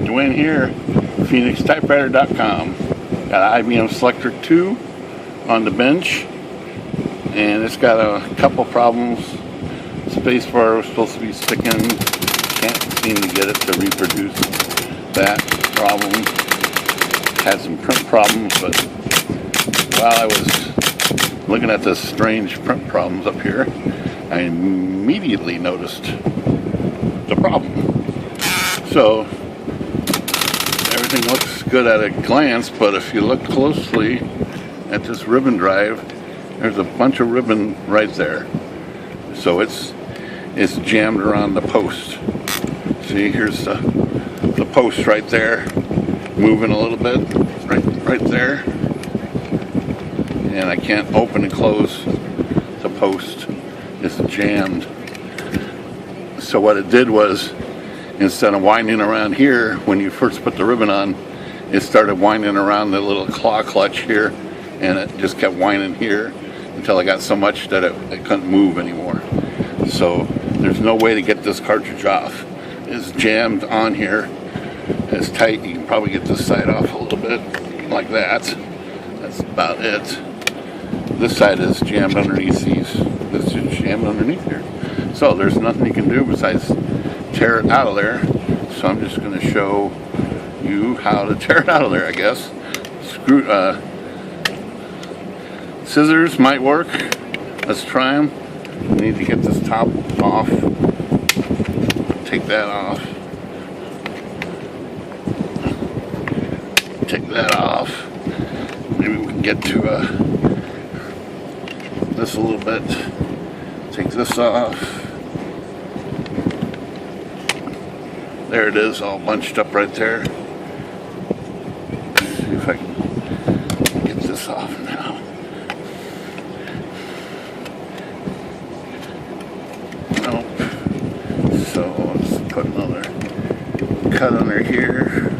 Dwayne here, PhoenixTypewriter.com. Got an IBM Selectric II on the bench, and it's got a couple problems. Spacebar was supposed to be sticking, can't seem to get it to reproduce that problem. Had some print problems, but while I was looking at the strange print problems up here, I immediately noticed the problem. So everything looks good at a glance, but if you look closely at this ribbon drive, there's a bunch of ribbon right there. So it's jammed around the post. See, here's the post right there, moving a little bit, right there. And I can't open and close the post. It's jammed. So what it did was, instead of winding around here, when you first put the ribbon on, it started winding around the little claw clutch here, and it just kept winding here until it got so much that it couldn't move anymore. So there's no way to get this cartridge off. It's jammed on here. It's tight. You can probably get this side off a little bit, like that. That's about it. This side is jammed underneath these. This is jammed underneath here. So there's nothing you can do besides tear it out of there. So I'm just going to show you how to tear it out of there, I guess. Scissors might work. Let's try them. We need to get this top off. Take that off. Take that off. Maybe we can get to this a little bit. Take this off. There it is, all bunched up right there. Let's see if I can get this off now. Nope. So let's put another cut under here.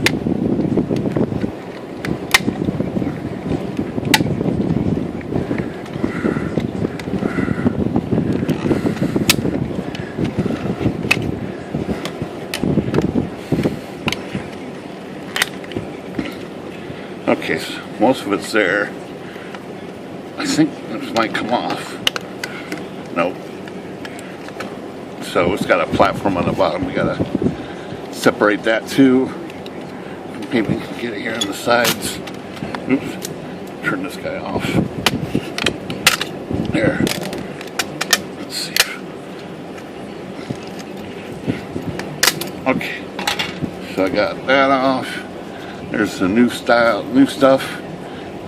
Okay, so most of it's there. I think this might come off. Nope. So it's got a platform on the bottom. We gotta separate that too. Maybe we can get it here on the sides. Oops. Turn this guy off. There. Let's see. Okay. So I got that off. There's the new stuff.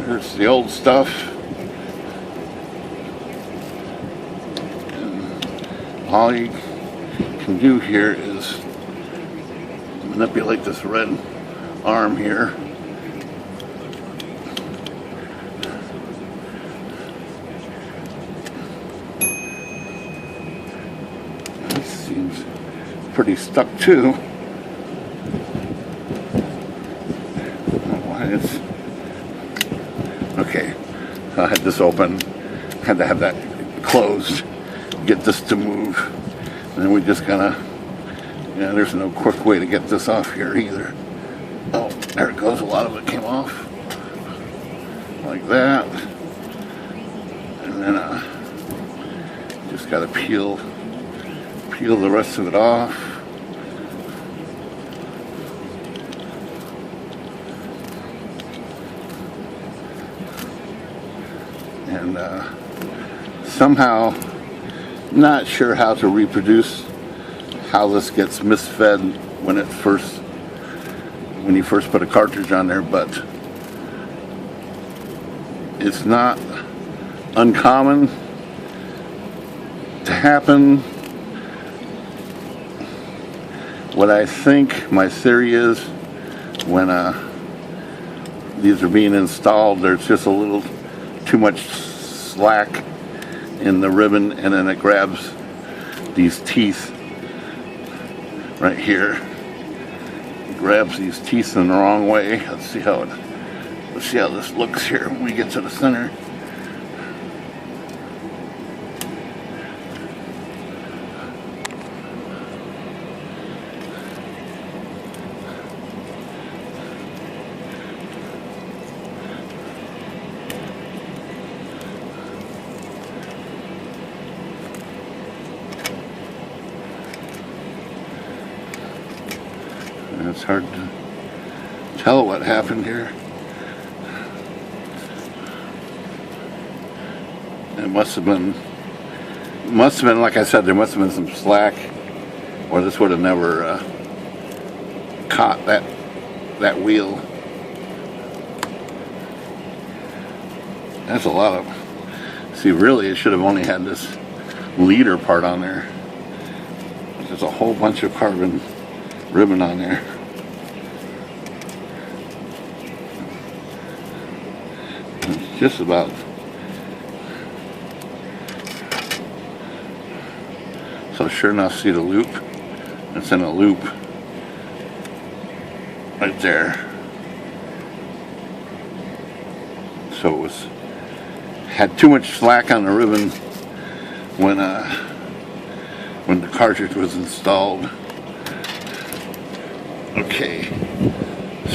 There's the old stuff. And all you can do here is manipulate this red arm here. This seems pretty stuck too. Okay, so I had this open, had to have that closed, get this to move, and then we just gotta, there's no quick way to get this off here either. Oh, there it goes, a lot of it came off, like that, and then just gotta peel the rest of it off. And somehow, not sure how to reproduce how this gets misfed when you first put a cartridge on there, but it's not uncommon to happen. What I think my theory is, when these are being installed, there's just a little too much slack in the ribbon, and then it grabs these teeth right here. It grabs these teeth in the wrong way. Let's see how this looks here when we get to the center. And it's hard to tell what happened here. It must have been, like I said, there must have been some slack, or this would have never caught that wheel. That's a lot of, see, really it should have only had this leader part on there. There's a whole bunch of carbon ribbon on there. It's just about, so sure enough, see the loop? It's in a loop right there. So it had too much slack on the ribbon when the cartridge was installed. Okay,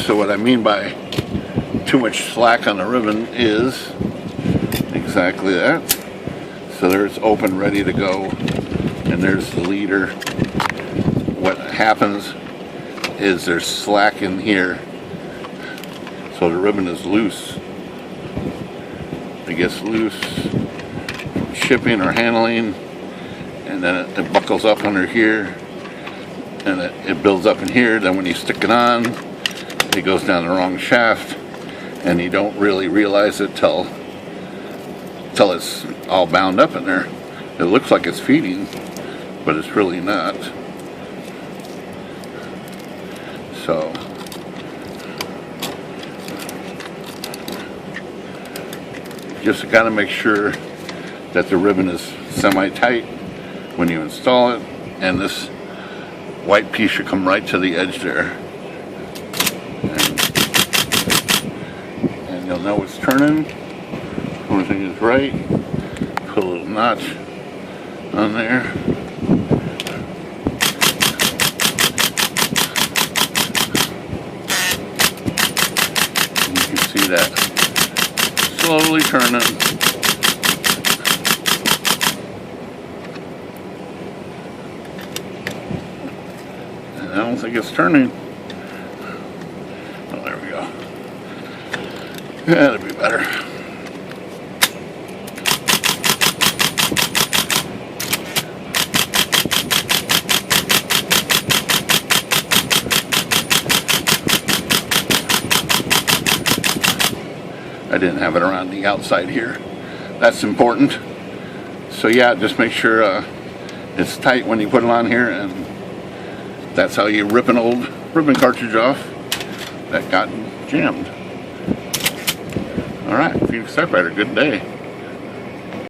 so what I mean by too much slack on the ribbon is exactly that. So there's open, ready to go, and there's the leader. What happens is there's slack in here, so the ribbon is loose. It gets loose from shipping or handling, and then it buckles up under here, and it builds up in here. Then when you stick it on, it goes down the wrong shaft, and you don't really realize it till it's all bound up in there. It looks like it's feeding, but it's really not. So just got to make sure that the ribbon is semi-tight when you install it, and this white piece should come right to the edge there, and you'll know it's turning. Everything is right. Put a little notch on there. And you can see that slowly turning. And I don't think it's turning. Oh, there we go. That'd be better. I didn't have it around the outside here. That's important. So yeah, just make sure it's tight when you put it on here, and that's how you rip an old ribbon cartridge off that got jammed. All right, Phoenix Typewriter, good day.